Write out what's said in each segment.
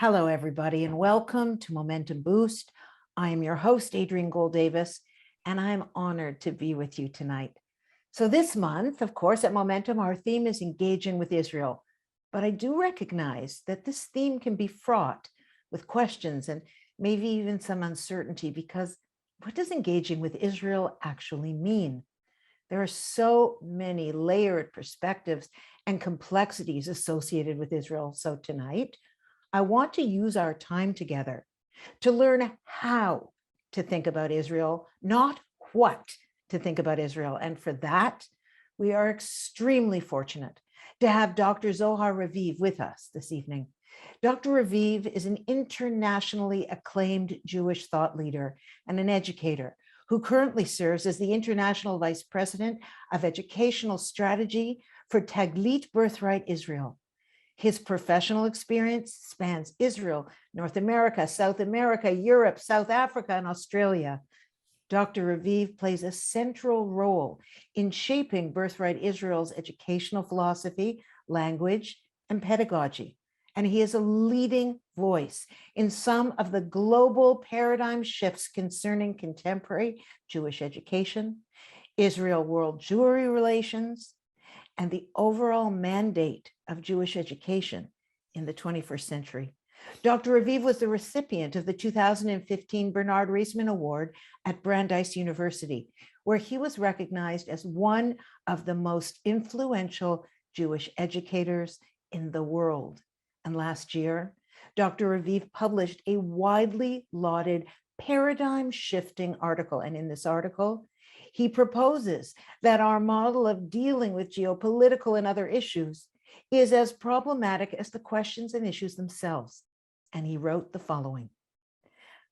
Hello, everybody, and welcome to Momentum Boost. I am your host, Adrienne Gold-Davis, and I'm honored to be with you tonight. So this month, of course, at Momentum, our theme is engaging with Israel. But I do recognize that this theme can be fraught with questions and maybe even some uncertainty, because what does engaging with Israel actually mean? There are so many layered perspectives and complexities associated with Israel. So tonight, I want to use our time together to learn how to think about Israel, not what to think about Israel. And for that, we are extremely fortunate to have Dr. Zohar Raviv with us this evening. Dr. Raviv is an internationally acclaimed Jewish thought leader and an educator who currently serves as the International Vice President of Educational Strategy for Taglit Birthright Israel. His professional experience spans Israel, North America, South America, Europe, South Africa, and Australia. Dr. Raviv plays a central role in shaping Birthright Israel's educational philosophy, language, and pedagogy. And he is a leading voice in some of the global paradigm shifts concerning contemporary Jewish education, Israel-world Jewry relations, and the overall mandate of Jewish education in the 21st century. Dr. Raviv was the recipient of the 2015 Bernard Reisman Award at Brandeis University, where he was recognized as one of the most influential Jewish educators in the world. And last year, Dr. Raviv published a widely lauded paradigm-shifting article. And in this article, he proposes that our model of dealing with geopolitical and other issues is as problematic as the questions and issues themselves. And he wrote the following: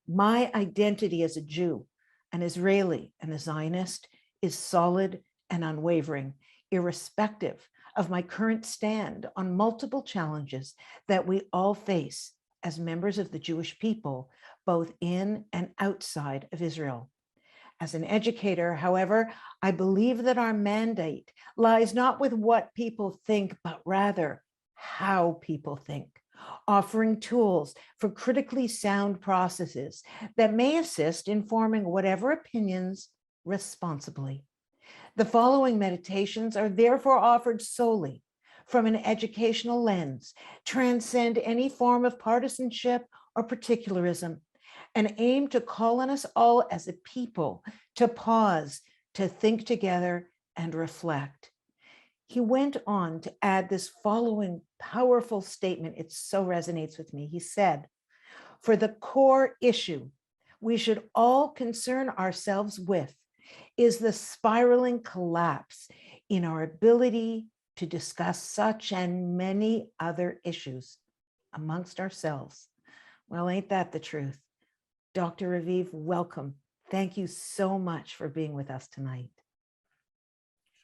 "My identity as a Jew, an Israeli, and a Zionist is solid and unwavering, irrespective of my current stand on multiple challenges that we all face as members of the Jewish people, both in and outside of Israel. As an educator, however, I believe that our mandate lies not with what people think, but rather how people think, offering tools for critically sound processes that may assist in forming whatever opinions responsibly. The following meditations are therefore offered solely from an educational lens, transcend any form of partisanship or particularism, and aim to call on us all as a people to pause, to think together and reflect." He went on to add this following powerful statement. It so resonates with me. He said, "For the core issue we should all concern ourselves with is the spiraling collapse in our ability to discuss such and many other issues amongst ourselves." Well, ain't that the truth? Dr. Raviv, welcome. Thank you so much for being with us tonight.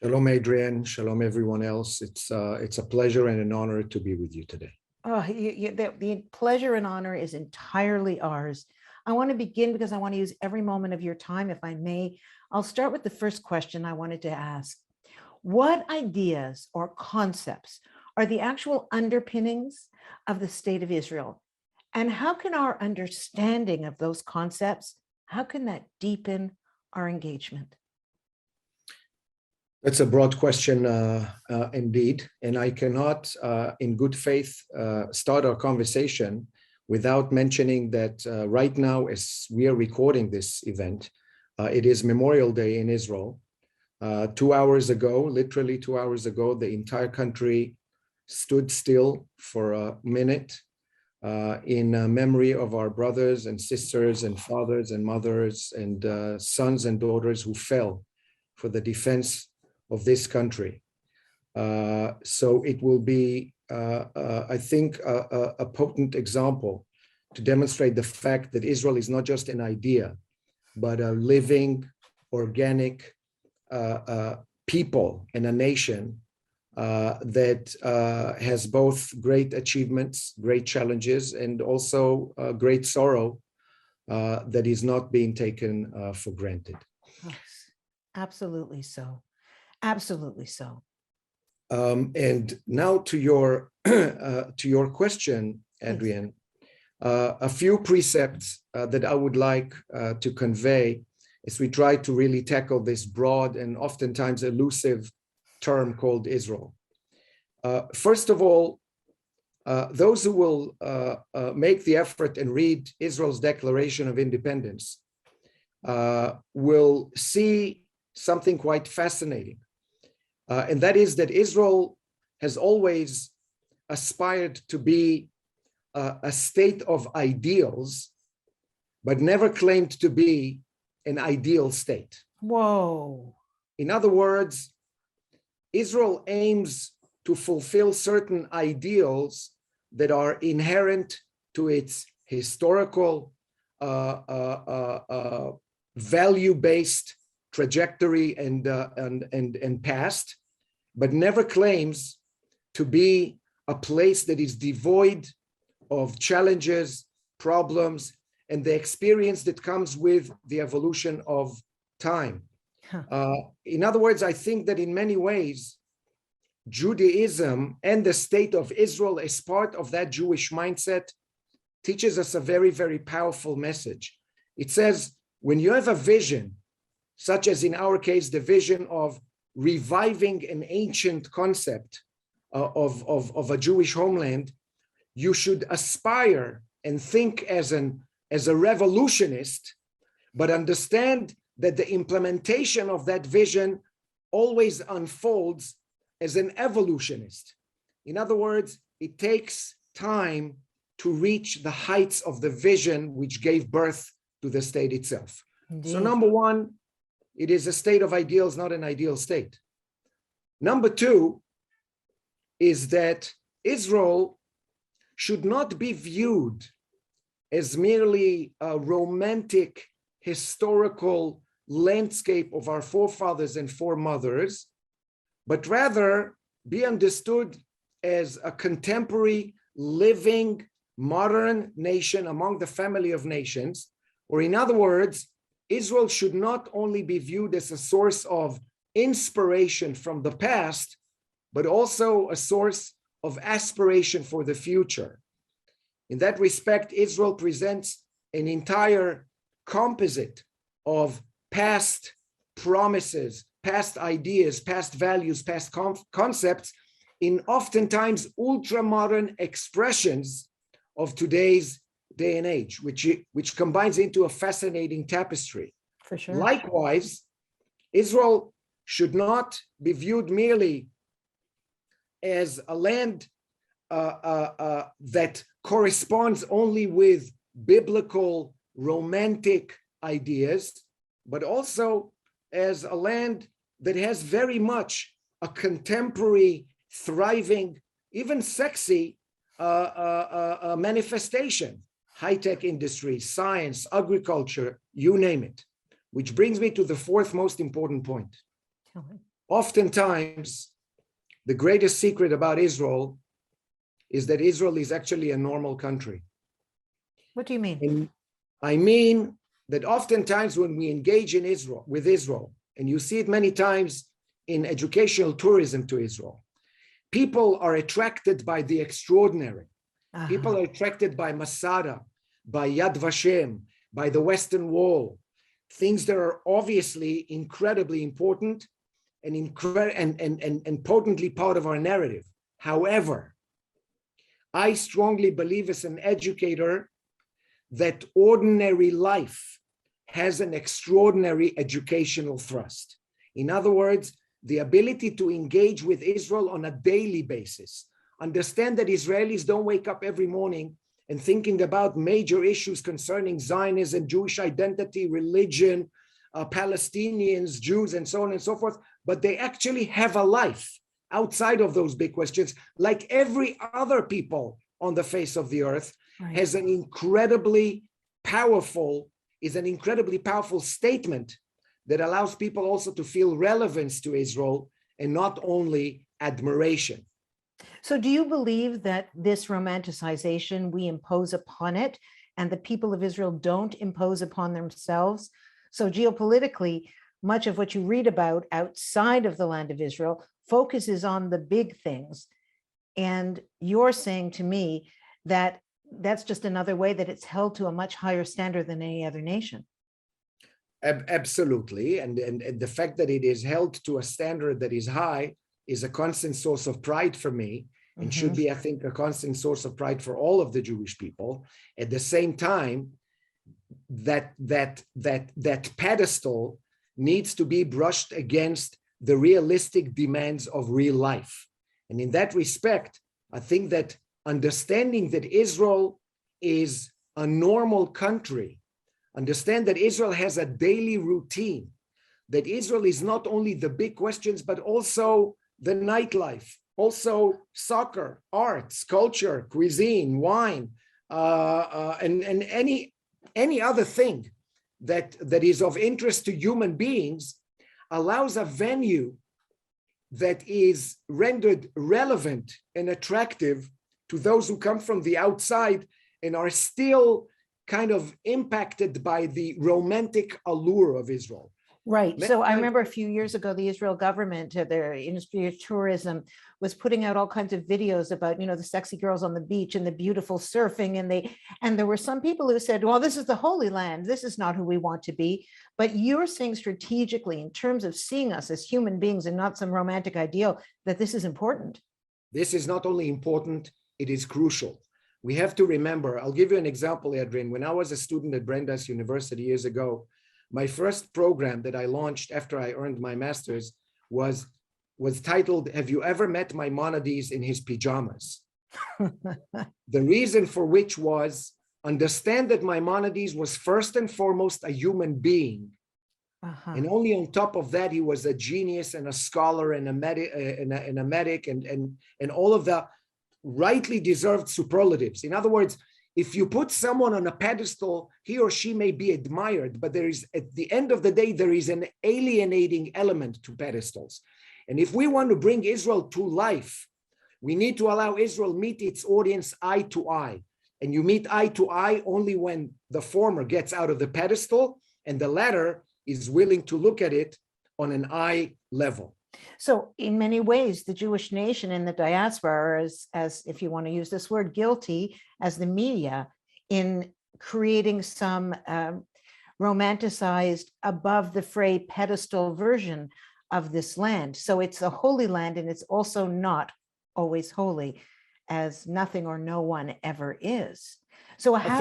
Shalom, Adrienne. Shalom, everyone else. It's a pleasure and an honor to be with you today. Oh, the pleasure and honor is entirely ours. I want to begin because I want to use every moment of your time, if I may. I'll start with the first question I wanted to ask. What ideas or concepts are the actual underpinnings of the state of Israel? And how can our understanding of those concepts, how can that deepen our engagement? That's a broad question indeed. And I cannot, in good faith, start our conversation without mentioning that right now, as we are recording this event, it is Memorial Day in Israel. 2 hours ago, literally 2 hours ago, the entire country stood still for a minute in memory of our brothers and sisters and fathers and mothers and sons and daughters who fell for the defense of this country. So it will be, I think, a potent example to demonstrate the fact that Israel is not just an idea, but a living, organic people and a nation that has both great achievements, great challenges, and also great sorrow that is not being taken for granted. Yes, absolutely so. Absolutely so. And now to your question, Adrienne. A few precepts that I would like to convey as we try to really tackle this broad and oftentimes elusive term called Israel. First of all, those who will make the effort and read Israel's Declaration of Independence will see something quite fascinating. And that is that Israel has always aspired to be a state of ideals, but never claimed to be an ideal state. Whoa. In other words, Israel aims to fulfill certain ideals that are inherent to its historical, value-based trajectory and past, but never claims to be a place that is devoid of challenges, problems, and the experience that comes with the evolution of time. In other words, I think that in many ways, Judaism and the state of Israel as part of that Jewish mindset teaches us a very, very powerful message. It says, when you have a vision, such as in our case, the vision of reviving an ancient concept of a Jewish homeland, you should aspire and think as a revolutionist, but understand that the implementation of that vision always unfolds as an evolutionist. In other words, it takes time to reach the heights of the vision which gave birth to the state itself. Indeed. So number one, it is a state of ideals, not an ideal state. Number two is that Israel should not be viewed as merely a romantic historical landscape of our forefathers and foremothers, but rather be understood as a contemporary, living, modern nation among the family of nations. Or in other words, Israel should not only be viewed as a source of inspiration from the past, but also a source of aspiration for the future. In that respect, Israel presents an entire composite of past promises, past ideas, past values, past concepts in oftentimes ultra-modern expressions of today's day and age, which combines into a fascinating tapestry. For sure. Likewise, Israel should not be viewed merely as a land that corresponds only with biblical romantic ideas, but also as a land that has very much a contemporary, thriving, even sexy manifestation. High-tech industry, science, agriculture, you name it. Which brings me to the fourth most important point. Oftentimes, the greatest secret about Israel is that Israel is actually a normal country. What do you mean? And I mean that oftentimes when we engage in with Israel, and you see it many times in educational tourism to Israel, people are attracted by the extraordinary. People are attracted by Masada, by Yad Vashem, by the Western Wall, things that are obviously incredibly important and potently part of our narrative. However, I strongly believe as an educator that ordinary life has an extraordinary educational thrust. In other words, the ability to engage with Israel on a daily basis. Understand that Israelis don't wake up every morning and thinking about major issues concerning Zionism, Jewish identity, religion, Palestinians, Jews, and so on and so forth, but they actually have a life outside of those big questions, like every other people on the face of the earth. Right. Is an incredibly powerful statement that allows people also to feel relevance to Israel and not only admiration. So do you believe that this romanticization we impose upon it and the people of Israel don't impose upon themselves? So geopolitically, much of what you read about outside of the land of Israel focuses on the big things. And you're saying to me that that's just another way that it's held to a much higher standard than any other nation. Absolutely. And the fact that it is held to a standard that is high is a constant source of pride for me, and should be, I think, a constant source of pride for all of the Jewish people. At the same time, that pedestal needs to be brushed against the realistic demands of real life. And in that respect, I think that understanding that Israel is a normal country, understand that Israel has a daily routine, that Israel is not only the big questions, but also the nightlife, also soccer, arts, culture, cuisine, wine, and any other thing that is of interest to human beings, allows a venue that is rendered relevant and attractive to those who come from the outside and are still kind of impacted by the romantic allure of Israel. Right. So I remember a few years ago, the Israel government, their industry of tourism, was putting out all kinds of videos about, the sexy girls on the beach and the beautiful surfing. And there were some people who said, well, this is the Holy Land. This is not who we want to be. But you're saying strategically, in terms of seeing us as human beings and not some romantic ideal, that this is important. This is not only important, it is crucial. We have to remember, I'll give you an example, Adrian. When I was a student at Brandeis University years ago, my first program that I launched after I earned my master's was titled, "Have you ever met Maimonides in his pajamas?" The reason for which was, understand that Maimonides was first and foremost a human being. And only on top of that, he was a genius and a scholar and a medic and all of the rightly deserved superlatives. In other words, if you put someone on a pedestal, he or she may be admired, but there is, at the end of the day, there is an alienating element to pedestals. And if we want to bring Israel to life, we need to allow Israel meet its audience eye to eye. And you meet eye to eye only when the former gets out of the pedestal and the latter is willing to look at it on an eye level. So in many ways, the Jewish nation and the diaspora are, as if you want to use this word, guilty as the media in creating some romanticized, above the fray pedestal version of this land. So it's a holy land, and it's also not always holy, as nothing or no one ever is. So how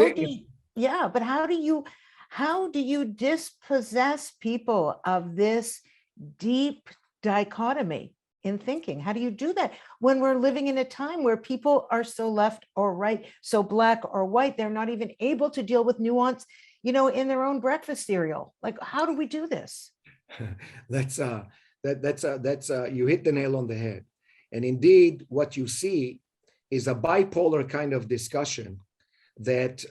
do you dispossess people of this deep dichotomy in thinking? How do you do that when we're living in a time where people are so left or right, so black or white, they're not even able to deal with nuance, in their own breakfast cereal? Like, how do we do this? That's you hit the nail on the head. And indeed, what you see is a bipolar kind of discussion that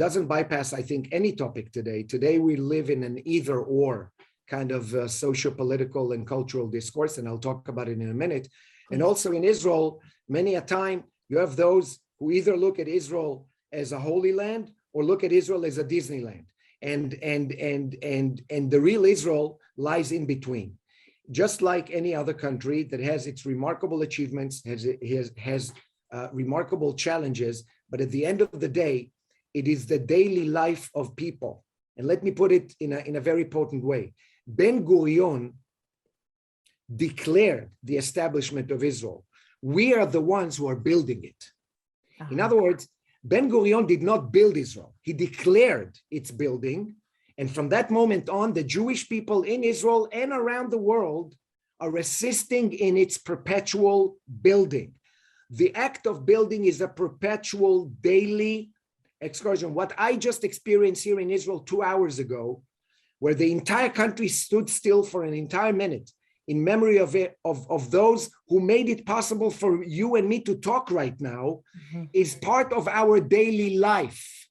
doesn't bypass, I think, any topic today. Today, we live in an either or kind of socio-political and cultural discourse, and I'll talk about it in a minute. And also in Israel, many a time, you have those who either look at Israel as a holy land or look at Israel as a Disneyland. And the real Israel lies in between. Just like any other country that has its remarkable achievements, has remarkable challenges, but at the end of the day, it is the daily life of people. And let me put it in a very potent way. Ben-Gurion declared the establishment of Israel. We are the ones who are building it. In other words, Ben-Gurion did not build Israel. He declared its building. And from that moment on, the Jewish people in Israel and around the world are assisting in its perpetual building. The act of building is a perpetual daily excursion. What I just experienced here in Israel 2 hours ago, where the entire country stood still for an entire minute in memory of those who made it possible for you and me to talk right now, is part of our daily life.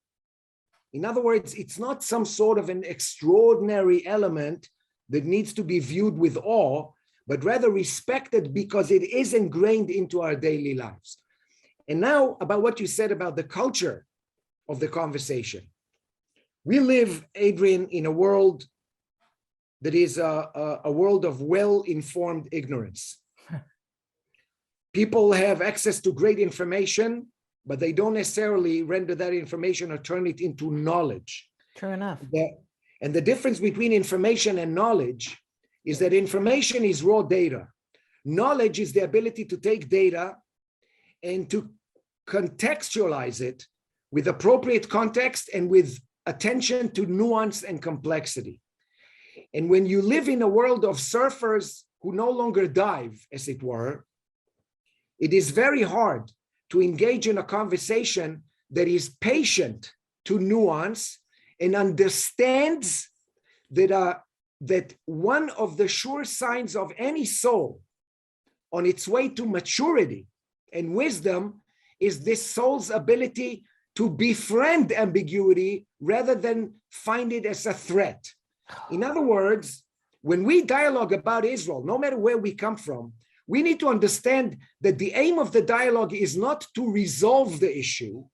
In other words, it's not some sort of an extraordinary element that needs to be viewed with awe, but rather respected because it is ingrained into our daily lives. And now about what you said about the culture of the conversation. We live, Adrian, in a world that is a world of well-informed ignorance. People have access to great information, but they don't necessarily render that information or turn it into knowledge. True enough. And the difference between information and knowledge is that information is raw data. Knowledge is the ability to take data and to contextualize it with appropriate context and with attention to nuance and complexity. And when you live in a world of surfers who no longer dive, as it were, it is very hard to engage in a conversation that is patient to nuance and understands that one of the sure signs of any soul on its way to maturity and wisdom is this soul's ability to befriend ambiguity rather than find it as a threat. In other words, when we dialogue about Israel, no matter where we come from, we need to understand that the aim of the dialogue is not to resolve the issue,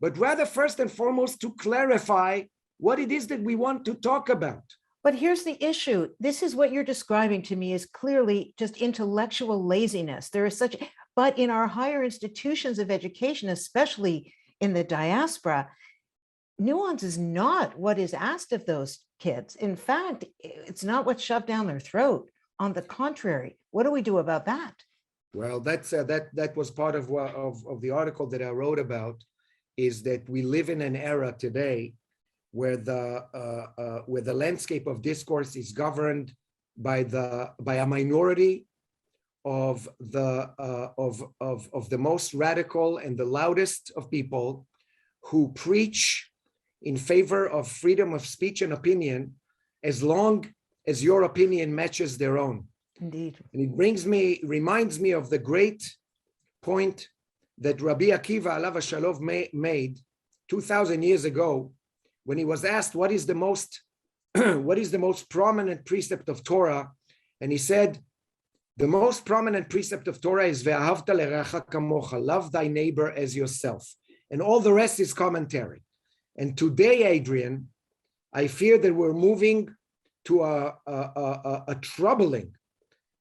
but rather first and foremost to clarify what it is that we want to talk about. But here's the issue. This is what you're describing to me is clearly just intellectual laziness. There is such, but in our higher institutions of education, especially in the diaspora, nuance is not what is asked of those kids. In fact, it's not what's shoved down their throat. On the contrary, what do we do about that? Well, that was part of the article that I wrote about, is that we live in an era today where the landscape of discourse is governed by a minority of the most radical and the loudest of people who preach in favor of freedom of speech and opinion, as long as your opinion matches their own. Indeed. And it reminds me of the great point that Rabbi Akiva alav hashalom made 2,000 years ago, when he was asked what is the most prominent precept of Torah, and he said, the most prominent precept of Torah is ve'ahavta lerecha kamocha, love thy neighbor as yourself, and all the rest is commentary. And today, Adrian, I fear that we're moving to a troubling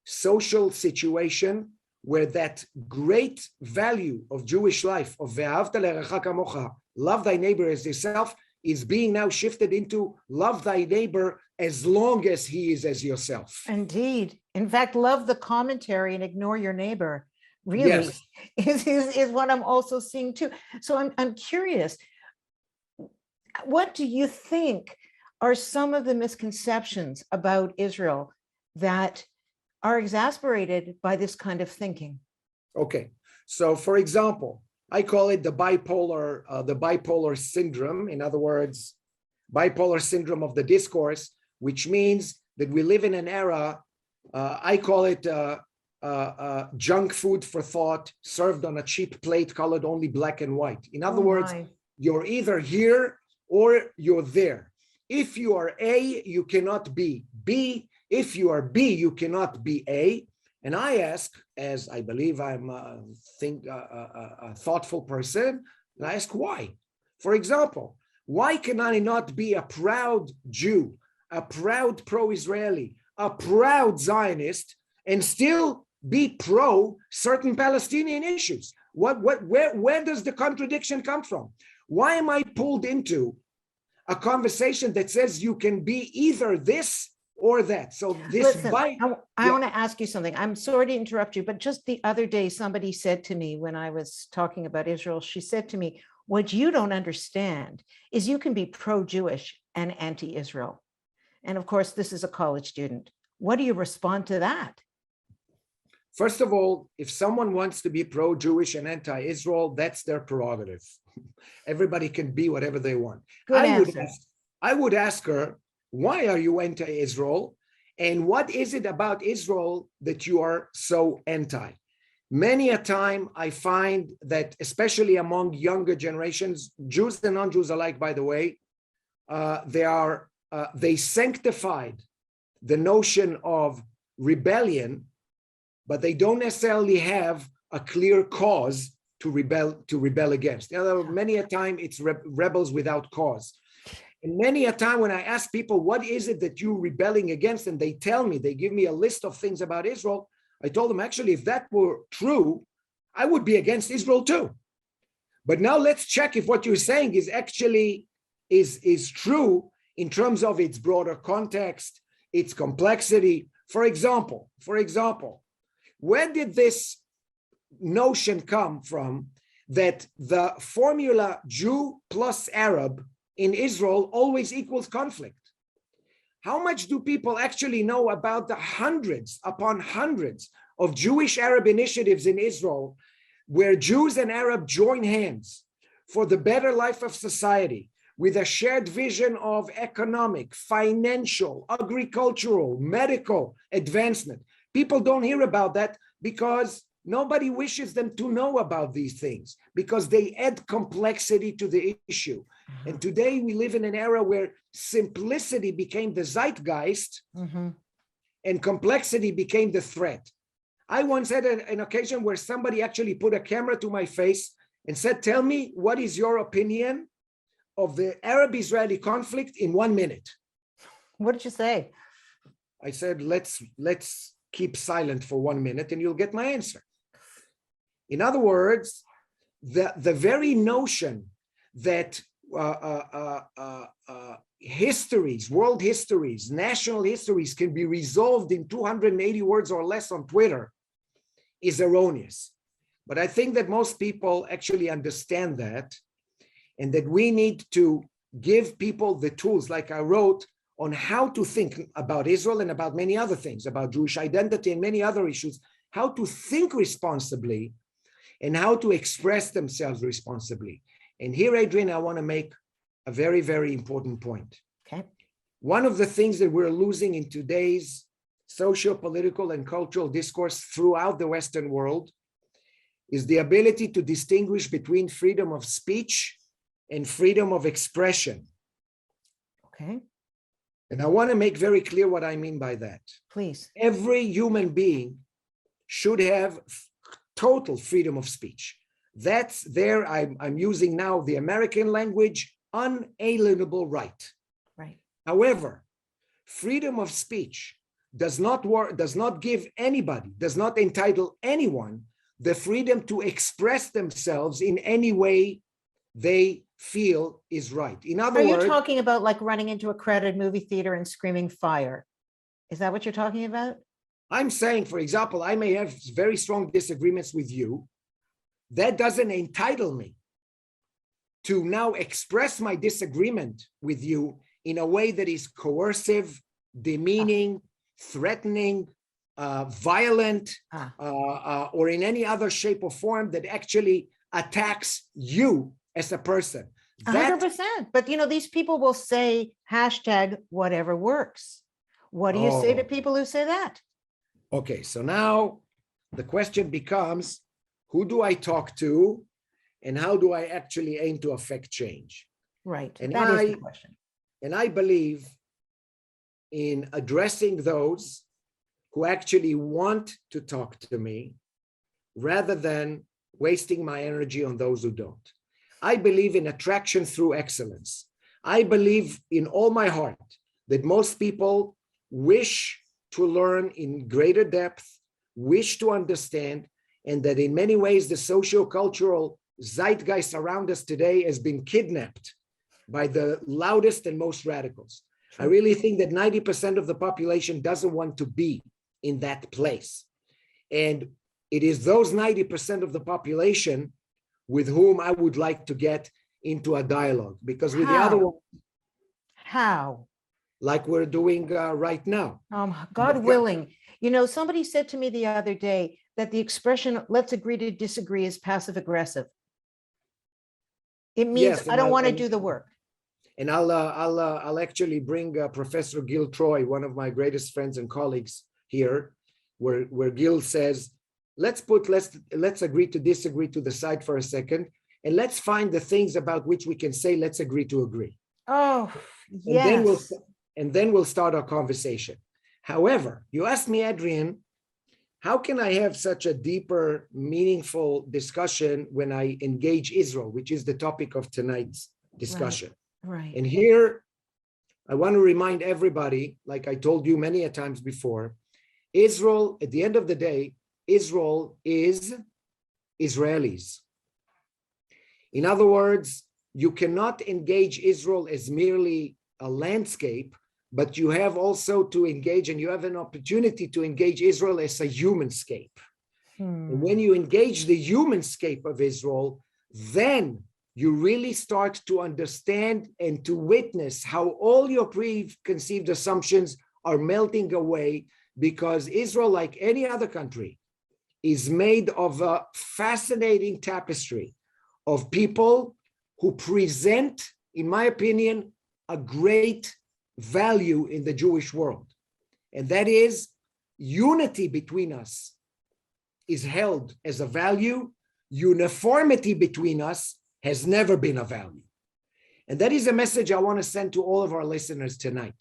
social situation where that great value of Jewish life, of ve'ahavta lerecha kamocha, love thy neighbor as yourself, is being now shifted into love thy neighbor as long as he is as yourself. Indeed. In fact, love the commentary and ignore your neighbor, really, yes. is what I'm also seeing too. So I'm curious, what do you think are some of the misconceptions about Israel that are exasperated by this kind of thinking? Okay, so for example, I call it the bipolar syndrome. In other words, bipolar syndrome of the discourse, which means that we live in an era, I call it junk food for thought, served on a cheap plate colored only black and white. In other words, you're either here or you're there. If you are A, you cannot be B. If you are B, you cannot be A. And I ask, as I believe I'm a thoughtful person, and I ask why. For example, why can I not be a proud Jew, a proud pro-Israeli, a proud Zionist, and still be pro certain Palestinian issues? Where does the contradiction come from? Why am I pulled into a conversation that says you can be either this or that? So this. Listen, I want to ask you something. I'm sorry to interrupt you, but just the other day, somebody said to me when I was talking about Israel, she said to me, what you don't understand is you can be pro-Jewish and anti-Israel. And of course, this is a college student. What do you respond to that? First of all, if someone wants to be pro-Jewish and anti-Israel, that's their prerogative. Everybody can be whatever they want. Good answer. I would ask her, why are you anti-Israel? And what is it about Israel that you are so anti? Many a time I find that, especially among younger generations, Jews and non-Jews alike, by the way, they sanctified the notion of rebellion, but they don't necessarily have a clear cause to rebel against. Many a time it's rebels without cause. And many a time when I ask people, what is it that you're rebelling against? And they tell me, they give me a list of things about Israel. I told them, actually, if that were true, I would be against Israel too. But now let's check if what you're saying is actually is true in terms of its broader context, its complexity. For example, where did this notion come from that the formula Jew plus Arab in Israel always equals conflict? How much do people actually know about the hundreds upon hundreds of Jewish Arab initiatives in Israel where Jews and Arab join hands for the better life of society with a shared vision of economic, financial, agricultural, medical advancement? People don't hear about that because nobody wishes them to know about these things, because they add complexity to the issue. And today we live in an era where simplicity became the zeitgeist and complexity became the threat. I once had an occasion where somebody actually put a camera to my face and said, tell me, what is your opinion of the Arab-Israeli conflict in 1 minute? What did you say? I said, let's keep silent for 1 minute and you'll get my answer. In other words, the very notion that histories, world histories, national histories can be resolved in 280 words or less on Twitter is erroneous. But I think that most people actually understand that, and that we need to give people the tools, like I wrote, on how to think about Israel and about many other things, about Jewish identity and many other issues, how to think responsibly and how to express themselves responsibly. And here, Adrian, I want to make a very, very important point. Okay. One of the things that we're losing in today's socio-political and cultural discourse throughout the Western world is the ability to distinguish between freedom of speech and freedom of expression. Okay. And I want to make very clear what I mean by that. Please. Every human being should have total freedom of speech. That's there. I'm using now the American language, unalienable right. Right. However, freedom of speech does not give anybody, does not entitle anyone the freedom to express themselves in any way they feel is right. In other words, are you talking about like running into a crowded movie theater and screaming fire? Is that what you're talking about? I'm saying, for example, I may have very strong disagreements with you. That doesn't entitle me to now express my disagreement with you in a way that is coercive, demeaning, threatening, violent, or in any other shape or form that actually attacks you as a person. 100%. But you know, these people will say hashtag whatever works. What do you say to people who say that? Okay, so now the question becomes, who do I talk to and how do I actually aim to affect change? Right, And that is the question. And I believe in addressing those who actually want to talk to me rather than wasting my energy on those who don't. I believe in attraction through excellence. I believe in all my heart that most people wish to learn in greater depth, wish to understand, and that in many ways the socio-cultural zeitgeist around us today has been kidnapped by the loudest and most radicals. I really think that 90% of the population doesn't want to be in that place. And it is those 90% of the population with whom I would like to get into a dialogue, because with the other one, how? Like we're doing right now. God willing. You know, somebody said to me the other day that the expression "let's agree to disagree" is passive aggressive. It means Yes, I don't want to do the work. And I'll actually bring Professor Gil Troy, one of my greatest friends and colleagues here, where Gil says, let's agree to disagree to the side for a second, and let's find the things about which we can say, let's agree to agree. Oh, yes. And then we'll start our conversation. However, you asked me, Adrian, how can I have such a deeper, meaningful discussion when I engage Israel, which is the topic of tonight's discussion? Right. And here, I want to remind everybody, like I told you many a times before, Israel, at the end of the day, Israel is Israelis. In other words, you cannot engage Israel as merely a landscape, but you have also to engage, and you have an opportunity to engage Israel as a humanscape. And when you engage the humanscape of Israel, then you really start to understand and to witness how all your preconceived assumptions are melting away, because Israel, like any other country, is made of a fascinating tapestry of people who present, in my opinion, a great value in the Jewish world. And that is unity between us is held as a value. Uniformity between us has never been a value. And that is a message I want to send to all of our listeners tonight.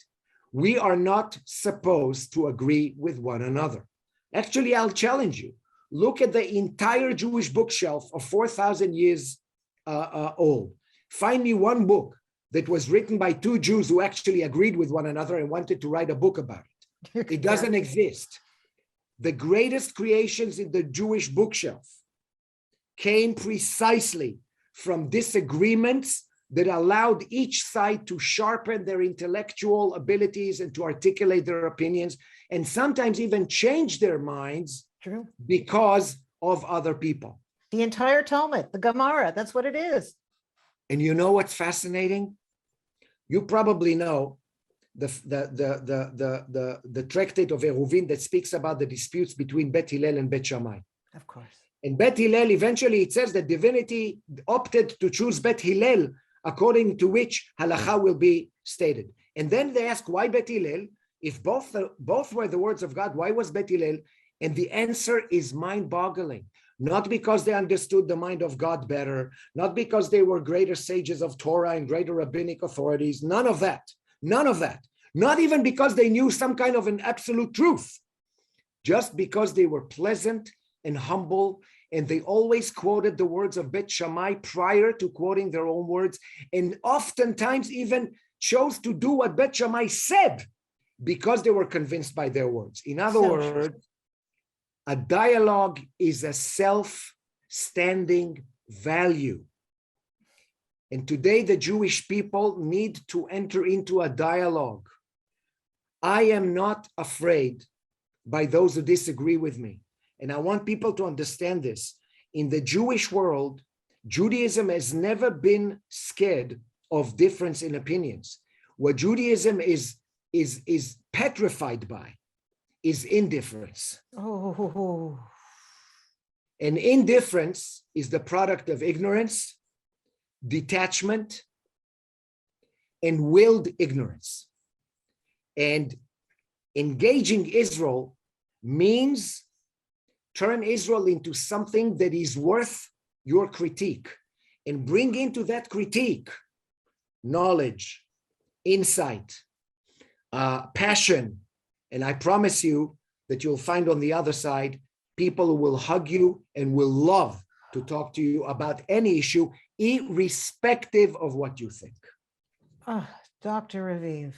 We are not supposed to agree with one another. Actually, I'll challenge you. Look at the entire Jewish bookshelf of 4,000 years old. Find me one book that was written by two Jews who actually agreed with one another and wanted to write a book about it. It doesn't exist. The greatest creations in the Jewish bookshelf came precisely from disagreements that allowed each side to sharpen their intellectual abilities and to articulate their opinions, and sometimes even change their minds because of other people. The entire Talmud, the Gemara, that's what it is. And you know what's fascinating? You probably know the tractate of Eruvin that speaks about the disputes between Bet Hillel and Bet Shammai. Of course. And Bet Hillel, eventually it says that divinity opted to choose Bet Hillel, according to which halacha will be stated. And then they ask, why Bet Hillel? If both were the words of God, why was Bet Hillel? And the answer is mind-boggling. Not because they understood the mind of God better, not because they were greater sages of Torah and greater rabbinic authorities, none of that. None of that. Not even because they knew some kind of an absolute truth. Just because they were pleasant and humble, and they always quoted the words of Bet Shammai prior to quoting their own words, and oftentimes even chose to do what Bet Shammai said because they were convinced by their words. In other words, a dialogue is a self-standing value. And today the Jewish people need to enter into a dialogue. I am not afraid by those who disagree with me. And I want people to understand this. In the Jewish world, Judaism has never been scared of difference in opinions. What Judaism is petrified by is indifference. Oh. And indifference is the product of ignorance, detachment, and willed ignorance. And engaging Israel means turn Israel into something that is worth your critique, and bring into that critique knowledge, insight, passion. And I promise you that you'll find on the other side people who will hug you and will love to talk to you about any issue, irrespective of what you think. Dr. Raviv,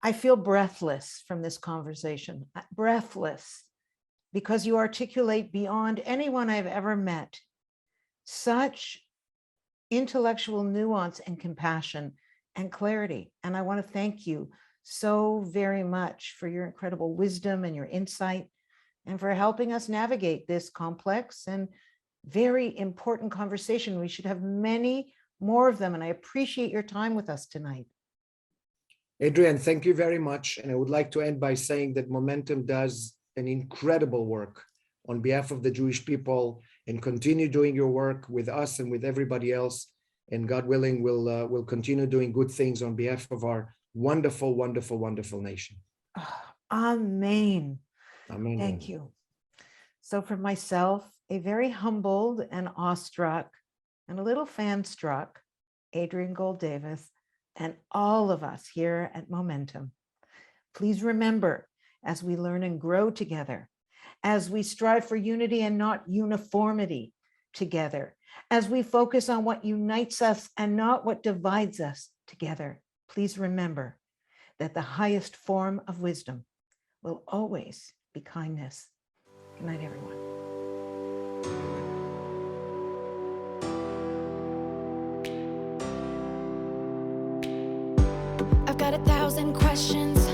I feel breathless from this conversation, breathless, because you articulate beyond anyone I've ever met such intellectual nuance and compassion and clarity. And I want to thank you so very much for your incredible wisdom and your insight, and for helping us navigate this complex and very important conversation. We should have many more of them, and I appreciate your time with us tonight. Adrian, thank you very much. And I would like to end by saying that Momentum does an incredible work on behalf of the Jewish people, and continue doing your work with us and with everybody else. And God willing, we'll continue doing good things on behalf of our wonderful, wonderful, wonderful nation. Amen. Amen. Thank you. So for myself, a very humbled and awestruck and a little fan-struck Adrian Gold Davis, and all of us here at Momentum, please remember, as we learn and grow together, as we strive for unity and not uniformity together, as we focus on what unites us and not what divides us together, please remember that the highest form of wisdom will always be kindness. Good night, everyone. got 1,000 questions.